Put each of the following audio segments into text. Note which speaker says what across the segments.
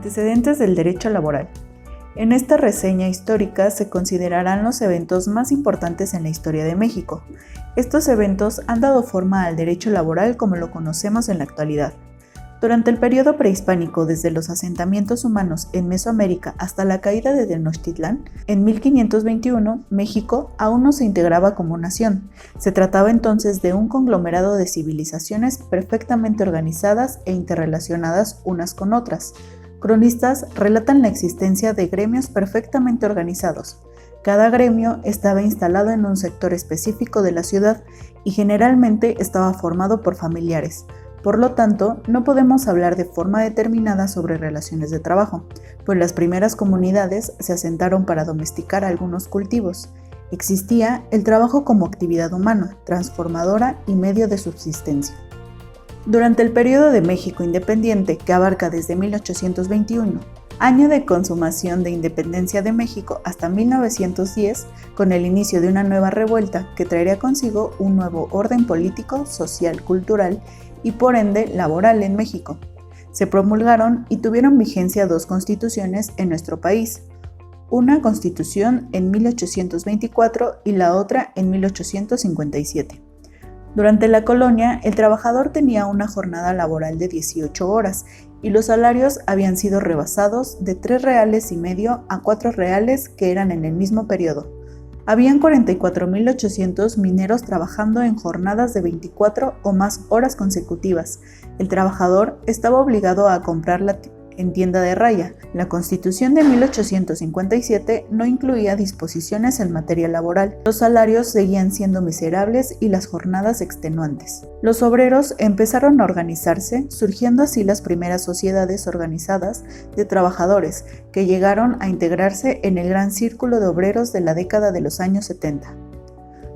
Speaker 1: Antecedentes del derecho laboral. En esta reseña histórica se considerarán los eventos más importantes en la historia de México. Estos eventos han dado forma al derecho laboral como lo conocemos en la actualidad. Durante el periodo prehispánico, desde los asentamientos humanos en Mesoamérica hasta la caída de Tenochtitlán, en 1521, México aún no se integraba como nación. Se trataba entonces de un conglomerado de civilizaciones perfectamente organizadas e interrelacionadas unas con otras. Cronistas relatan la existencia de gremios perfectamente organizados. Cada gremio estaba instalado en un sector específico de la ciudad y generalmente estaba formado por familiares. Por lo tanto, no podemos hablar de forma determinada sobre relaciones de trabajo, pues las primeras comunidades se asentaron para domesticar algunos cultivos. Existía el trabajo como actividad humana, transformadora y medio de subsistencia. Durante el periodo de México independiente, que abarca desde 1821, año de consumación de independencia de México, hasta 1910, con el inicio de una nueva revuelta que traería consigo un nuevo orden político, social, cultural y por ende laboral en México. Se promulgaron y tuvieron vigencia dos constituciones en nuestro país, una constitución en 1824 y la otra en 1857. Durante la colonia, el trabajador tenía una jornada laboral de 18 horas y los salarios habían sido rebasados de 3,5 reales a 4 reales que eran en el mismo periodo. Habían 44.800 mineros trabajando en jornadas de 24 o más horas consecutivas. El trabajador estaba obligado a comprarla en tienda de raya. La Constitución de 1857 no incluía disposiciones en materia laboral. Los salarios seguían siendo miserables y las jornadas extenuantes. Los obreros empezaron a organizarse, surgiendo así las primeras sociedades organizadas de trabajadores, que llegaron a integrarse en el gran círculo de obreros de la década de los años 70.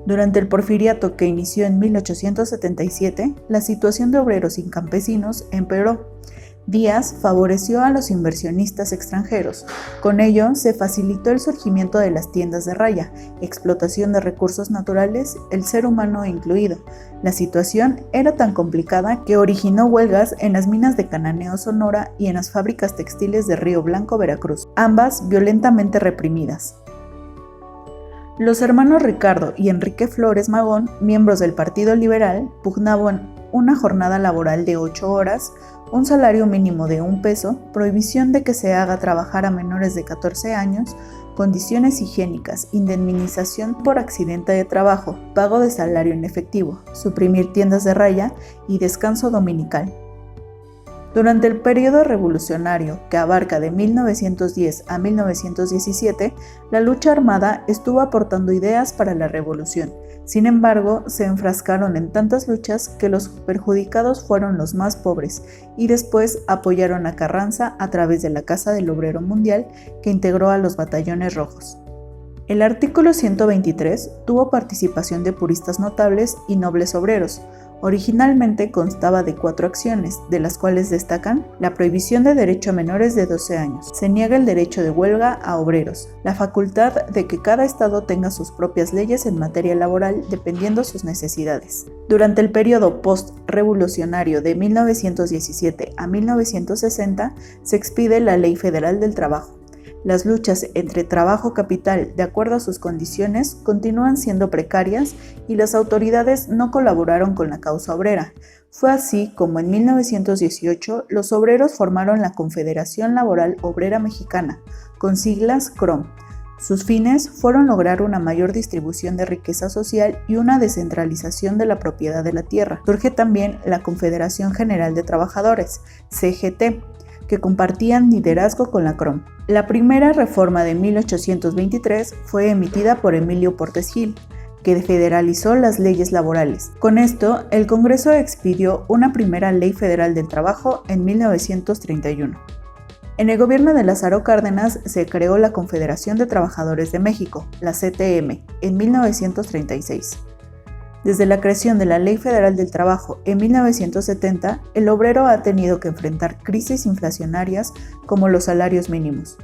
Speaker 1: Durante el porfiriato que inició en 1877, la situación de obreros y campesinos empeoró. Díaz favoreció a los inversionistas extranjeros. Con ello, se facilitó el surgimiento de las tiendas de raya, explotación de recursos naturales, el ser humano incluido. La situación era tan complicada que originó huelgas en las minas de Cananeo, Sonora, y en las fábricas textiles de Río Blanco, Veracruz, ambas violentamente reprimidas. Los hermanos Ricardo y Enrique Flores Magón, miembros del Partido Liberal, pugnaban una jornada laboral de 8 horas, un salario mínimo de 1 peso, prohibición de que se haga trabajar a menores de 14 años, condiciones higiénicas, indemnización por accidente de trabajo, pago de salario en efectivo, suprimir tiendas de raya y descanso dominical. Durante el periodo revolucionario, que abarca de 1910 a 1917, la lucha armada estuvo aportando ideas para la revolución. Sin embargo, se enfrascaron en tantas luchas que los perjudicados fueron los más pobres y después apoyaron a Carranza a través de la Casa del Obrero Mundial, que integró a los batallones rojos. El artículo 123 tuvo participación de puristas notables y nobles obreros. Originalmente constaba de 4 acciones, de las cuales destacan la prohibición de derecho a menores de 12 años, se niega el derecho de huelga a obreros, la facultad de que cada estado tenga sus propias leyes en materia laboral dependiendo sus necesidades. Durante el periodo post-revolucionario de 1917 a 1960 se expide la Ley Federal del Trabajo. Las luchas entre trabajo-capital de acuerdo a sus condiciones continúan siendo precarias y las autoridades no colaboraron con la causa obrera. Fue así como en 1918 los obreros formaron la Confederación Laboral Obrera Mexicana, con siglas CROM. Sus fines fueron lograr una mayor distribución de riqueza social y una descentralización de la propiedad de la tierra. Surge también la Confederación General de Trabajadores, CGT, que compartían liderazgo con la CROM. La primera reforma de 1823 fue emitida por Emilio Portes Gil, que federalizó las leyes laborales. Con esto, el Congreso expidió una primera Ley Federal del Trabajo en 1931. En el gobierno de Lázaro Cárdenas se creó la Confederación de Trabajadores de México, la CTM, en 1936. Desde la creación de la Ley Federal del Trabajo en 1970, el obrero ha tenido que enfrentar crisis inflacionarias como los salarios mínimos.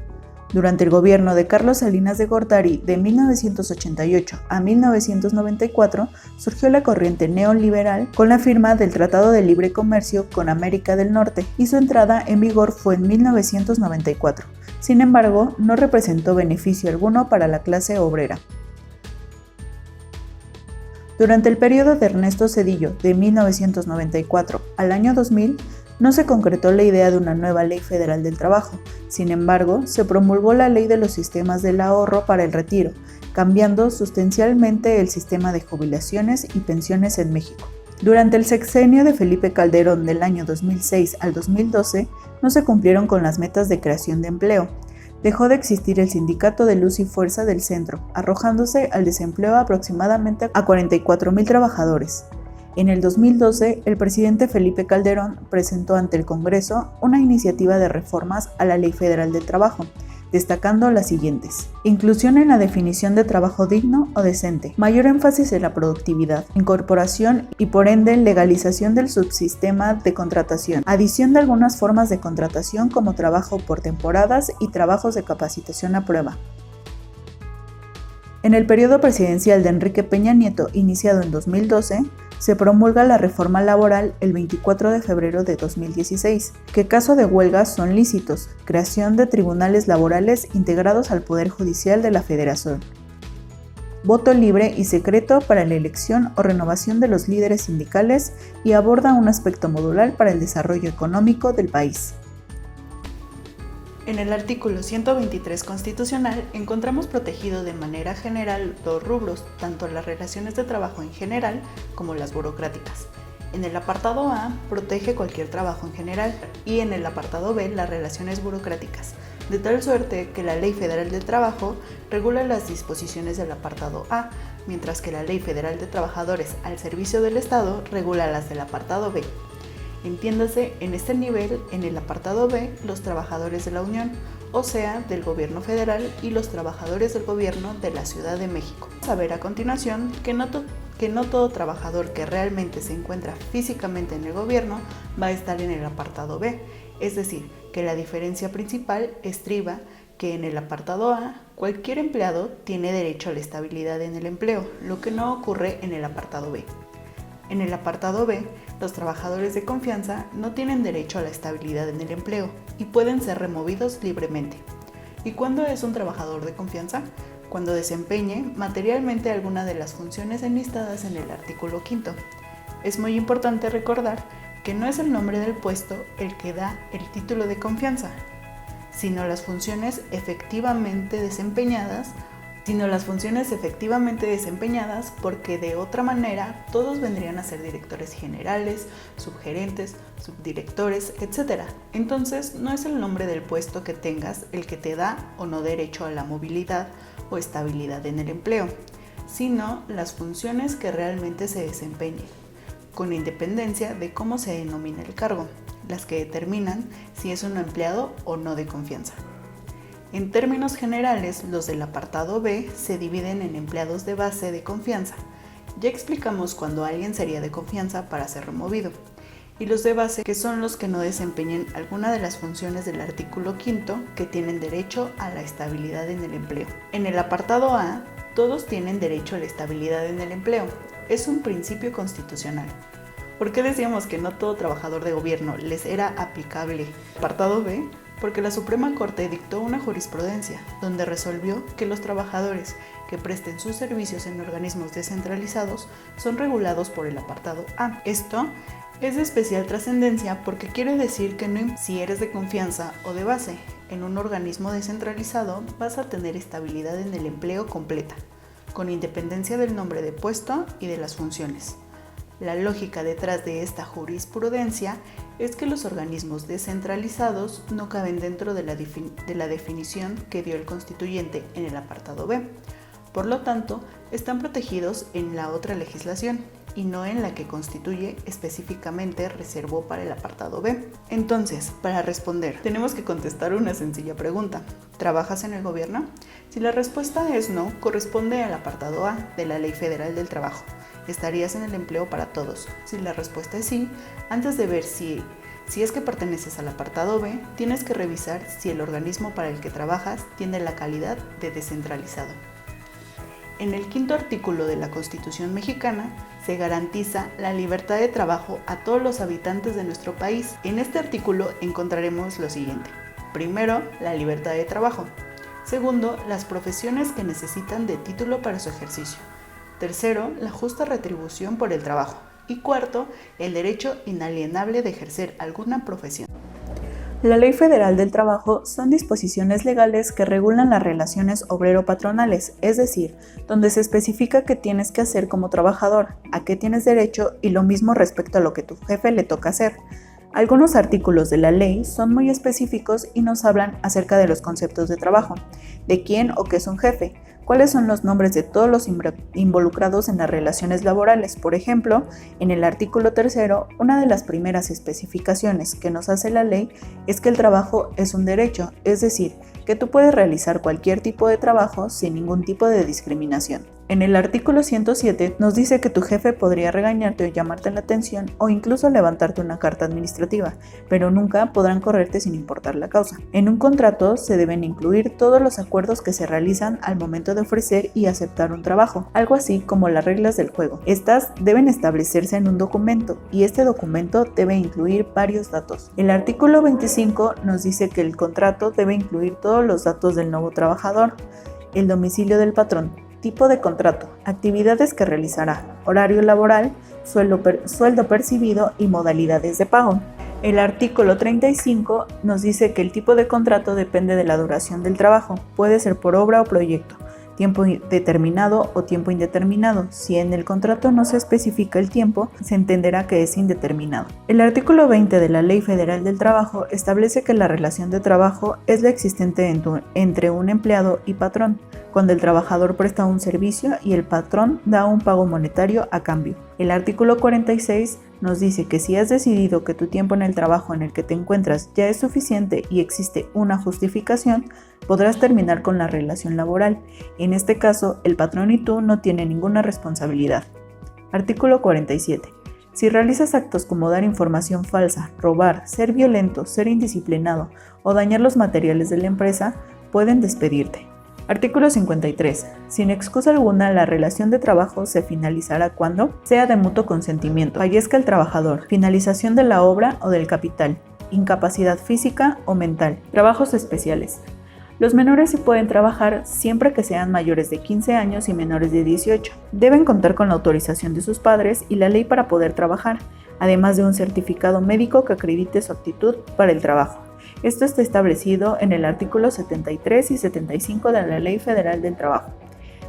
Speaker 1: Durante el gobierno de Carlos Salinas de Gortari de 1988 a 1994 surgió la corriente neoliberal con la firma del Tratado de Libre Comercio con América del Norte y su entrada en vigor fue en 1994. Sin embargo, no representó beneficio alguno para la clase obrera. Durante el periodo de Ernesto Zedillo de 1994 al año 2000, no se concretó la idea de una nueva Ley Federal del Trabajo. Sin embargo, se promulgó la Ley de los Sistemas del Ahorro para el Retiro, cambiando sustancialmente el sistema de jubilaciones y pensiones en México. Durante el sexenio de Felipe Calderón del año 2006 al 2012, no se cumplieron con las metas de creación de empleo. Dejó de existir el Sindicato de Luz y Fuerza del Centro, arrojándose al desempleo aproximadamente a 44,000 trabajadores. En el 2012, el presidente Felipe Calderón presentó ante el Congreso una iniciativa de reformas a la Ley Federal del Trabajo, destacando las siguientes: inclusión en la definición de trabajo digno o decente, mayor énfasis en la productividad, incorporación y por ende legalización del subsistema de contratación, adición de algunas formas de contratación como trabajo por temporadas y trabajos de capacitación a prueba. En el periodo presidencial de Enrique Peña Nieto, iniciado en 2012, se promulga la reforma laboral el 24 de febrero de 2016, que caso de huelgas son lícitos, creación de tribunales laborales integrados al Poder Judicial de la Federación, voto libre y secreto para la elección o renovación de los líderes sindicales y aborda un aspecto modular para el desarrollo económico del país. En el artículo 123 constitucional encontramos protegido de manera general dos rubros, tanto las relaciones de trabajo en general como las burocráticas. En el apartado A protege cualquier trabajo en general y en el apartado B las relaciones burocráticas, de tal suerte que la Ley Federal del Trabajo regula las disposiciones del apartado A, mientras que la Ley Federal de Trabajadores al Servicio del Estado regula las del apartado B. Entiéndase en este nivel, en el apartado B, los trabajadores de la Unión, o sea, del Gobierno Federal y los trabajadores del Gobierno de la Ciudad de México. Vamos a ver a continuación que no todo trabajador que realmente se encuentra físicamente en el Gobierno va a estar en el apartado B, es decir, que la diferencia principal estriba que en el apartado A, cualquier empleado tiene derecho a la estabilidad en el empleo, lo que no ocurre en el apartado B. En el apartado B, los trabajadores de confianza no tienen derecho a la estabilidad en el empleo y pueden ser removidos libremente. ¿Y cuándo es un trabajador de confianza? Cuando desempeñe materialmente alguna de las funciones enlistadas en el artículo 5. Es muy importante recordar que no es el nombre del puesto el que da el título de confianza, sino las funciones efectivamente desempeñadas, porque de otra manera todos vendrían a ser directores generales, subgerentes, subdirectores, etc. Entonces no es el nombre del puesto que tengas el que te da o no derecho a la movilidad o estabilidad en el empleo, sino las funciones que realmente se desempeñen, con independencia de cómo se denomina el cargo, las que determinan si es un empleado o no de confianza. En términos generales, los del apartado B se dividen en empleados de base de confianza. Ya explicamos cuándo alguien sería de confianza para ser removido. Y los de base, que son los que no desempeñen alguna de las funciones del artículo 5 que tienen derecho a la estabilidad en el empleo. En el apartado A, todos tienen derecho a la estabilidad en el empleo. Es un principio constitucional. ¿Por qué decíamos que no todo trabajador de gobierno les era aplicable? Apartado B, porque la Suprema Corte dictó una jurisprudencia donde resolvió que los trabajadores que presten sus servicios en organismos descentralizados son regulados por el apartado A. Esto es de especial trascendencia porque quiere decir que no importa si eres de confianza o de base, en un organismo descentralizado vas a tener estabilidad en el empleo completa, con independencia del nombre de puesto y de las funciones. La lógica detrás de esta jurisprudencia es que los organismos descentralizados no caben dentro de la definición que dio el constituyente en el apartado B. Por lo tanto, están protegidos en la otra legislación y no en la que constituye específicamente reservó para el apartado B. Entonces, para responder, tenemos que contestar una sencilla pregunta. ¿Trabajas en el gobierno? Si la respuesta es no, corresponde al apartado A de la Ley Federal del Trabajo. Estarías en el empleo para todos. Si la respuesta es sí, antes de ver si Si es que perteneces al apartado B, tienes que revisar si el organismo para el que trabajas tiene la calidad de descentralizado. En el quinto artículo de la Constitución mexicana se garantiza la libertad de trabajo a todos los habitantes de nuestro país. En este artículo encontraremos lo siguiente. Primero, la libertad de trabajo. Segundo, las profesiones que necesitan de título para su ejercicio. Tercero, la justa retribución por el trabajo. Y cuarto, el derecho inalienable de ejercer alguna profesión. La Ley Federal del Trabajo son disposiciones legales que regulan las relaciones obrero-patronales, es decir, donde se especifica qué tienes que hacer como trabajador, a qué tienes derecho y lo mismo respecto a lo que tu jefe le toca hacer. Algunos artículos de la ley son muy específicos y nos hablan acerca de los conceptos de trabajo, de quién o qué es un jefe, cuáles son los nombres de todos los involucrados en las relaciones laborales. Por ejemplo, en el artículo 3, una de las primeras especificaciones que nos hace la ley es que el trabajo es un derecho, es decir, que tú puedes realizar cualquier tipo de trabajo sin ningún tipo de discriminación. En el artículo 107 nos dice que tu jefe podría regañarte o llamarte la atención o incluso levantarte una carta administrativa, pero nunca podrán correrte sin importar la causa. En un contrato se deben incluir todos los acuerdos que se realizan al momento de ofrecer y aceptar un trabajo, algo así como las reglas del juego. Estas deben establecerse en un documento y este documento debe incluir varios datos. El artículo 25 nos dice que el contrato debe incluir todos los datos del nuevo trabajador, el domicilio del patrón, tipo de contrato, actividades que realizará, horario laboral, sueldo percibido y modalidades de pago. El artículo 35 nos dice que el tipo de contrato depende de la duración del trabajo, puede ser por obra o proyecto, tiempo determinado o tiempo indeterminado. Si en el contrato no se especifica el tiempo, se entenderá que es indeterminado. El artículo 20 de la Ley Federal del Trabajo establece que la relación de trabajo es la existente entre un empleado y patrón, cuando el trabajador presta un servicio y el patrón da un pago monetario a cambio. El artículo 46 nos dice que si has decidido que tu tiempo en el trabajo en el que te encuentras ya es suficiente y existe una justificación, podrás terminar con la relación laboral. En este caso, el patrón y tú no tienen ninguna responsabilidad. Artículo 47. Si realizas actos como dar información falsa, robar, ser violento, ser indisciplinado o dañar los materiales de la empresa, pueden despedirte. Artículo 53. Sin excusa alguna, la relación de trabajo se finalizará cuando sea de mutuo consentimiento, fallezca el trabajador, finalización de la obra o del capital, incapacidad física o mental, trabajos especiales. Los menores sí pueden trabajar siempre que sean mayores de 15 años y menores de 18. Deben contar con la autorización de sus padres y la ley para poder trabajar, además de un certificado médico que acredite su aptitud para el trabajo. Esto está establecido en el artículo 73 y 75 de la Ley Federal del Trabajo.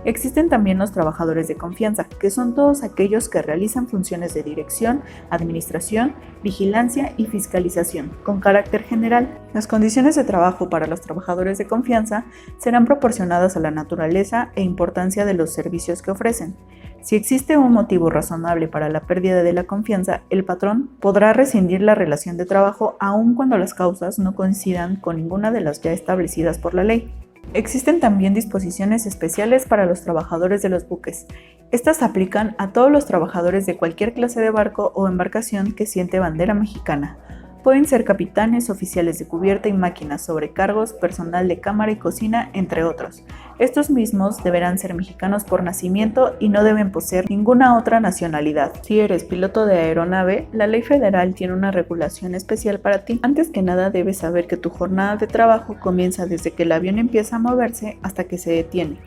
Speaker 1: Existen también los trabajadores de confianza, que son todos aquellos que realizan funciones de dirección, administración, vigilancia y fiscalización, con carácter general. Las condiciones de trabajo para los trabajadores de confianza serán proporcionadas a la naturaleza e importancia de los servicios que ofrecen. Si existe un motivo razonable para la pérdida de la confianza, el patrón podrá rescindir la relación de trabajo aun cuando las causas no coincidan con ninguna de las ya establecidas por la ley. Existen también disposiciones especiales para los trabajadores de los buques. Estas aplican a todos los trabajadores de cualquier clase de barco o embarcación que siente bandera mexicana. Pueden ser capitanes, oficiales de cubierta y máquinas, sobrecargos, personal de cámara y cocina, entre otros. Estos mismos deberán ser mexicanos por nacimiento y no deben poseer ninguna otra nacionalidad. Si eres piloto de aeronave, la ley federal tiene una regulación especial para ti. Antes que nada debes saber que tu jornada de trabajo comienza desde que el avión empieza a moverse hasta que se detiene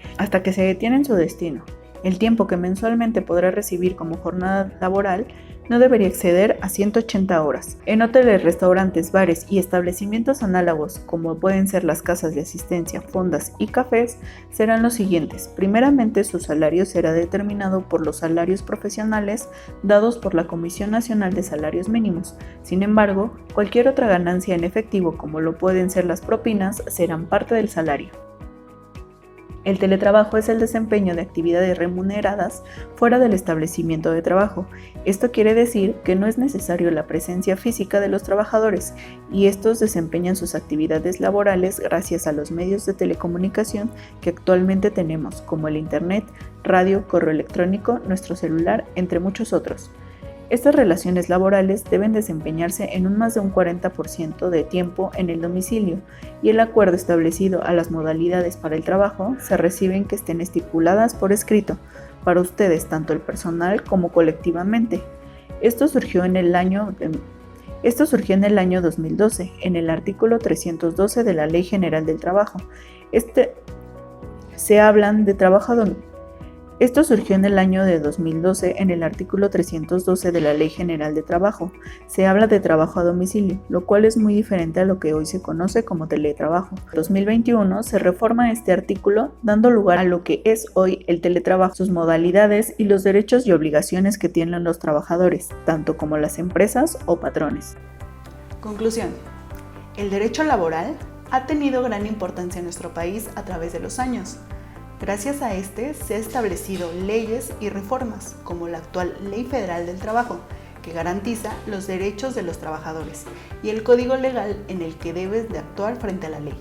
Speaker 1: en su destino. El tiempo que mensualmente podrás recibir como jornada laboral no debería exceder a 180 horas. En hoteles, restaurantes, bares y establecimientos análogos, como pueden ser las casas de asistencia, fondas y cafés, serán los siguientes. Primeramente, su salario será determinado por los salarios profesionales dados por la Comisión Nacional de Salarios Mínimos. Sin embargo, cualquier otra ganancia en efectivo, como lo pueden ser las propinas, serán parte del salario. El teletrabajo es el desempeño de actividades remuneradas fuera del establecimiento de trabajo. Esto quiere decir que no es necesario la presencia física de los trabajadores y estos desempeñan sus actividades laborales gracias a los medios de telecomunicación que actualmente tenemos, como el Internet, radio, correo electrónico, nuestro celular, entre muchos otros. Estas relaciones laborales deben desempeñarse en un más de un 40% de tiempo en el domicilio y el acuerdo establecido a las modalidades para el trabajo se reciben que estén estipuladas por escrito para ustedes, tanto el personal como colectivamente. Esto surgió en el año 2012, en el artículo 312 de la Ley General del Trabajo. Esto surgió en el año de 2012 en el artículo 312 de la Ley General de Trabajo. Se habla de trabajo a domicilio, lo cual es muy diferente a lo que hoy se conoce como teletrabajo. En 2021 se reforma este artículo, dando lugar a lo que es hoy el teletrabajo, sus modalidades y los derechos y obligaciones que tienen los trabajadores, tanto como las empresas o patrones. Conclusión. El derecho laboral ha tenido gran importancia en nuestro país a través de los años. Gracias a este se han establecido leyes y reformas, como la actual Ley Federal del Trabajo, que garantiza los derechos de los trabajadores, y el Código Legal en el que debes de actuar frente a la ley.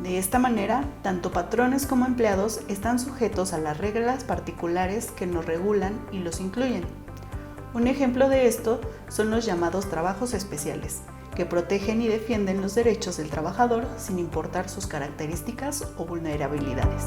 Speaker 1: De esta manera, tanto patrones como empleados están sujetos a las reglas particulares que nos regulan y los incluyen. Un ejemplo de esto son los llamados trabajos especiales, que protegen y defienden los derechos del trabajador sin importar sus características o vulnerabilidades.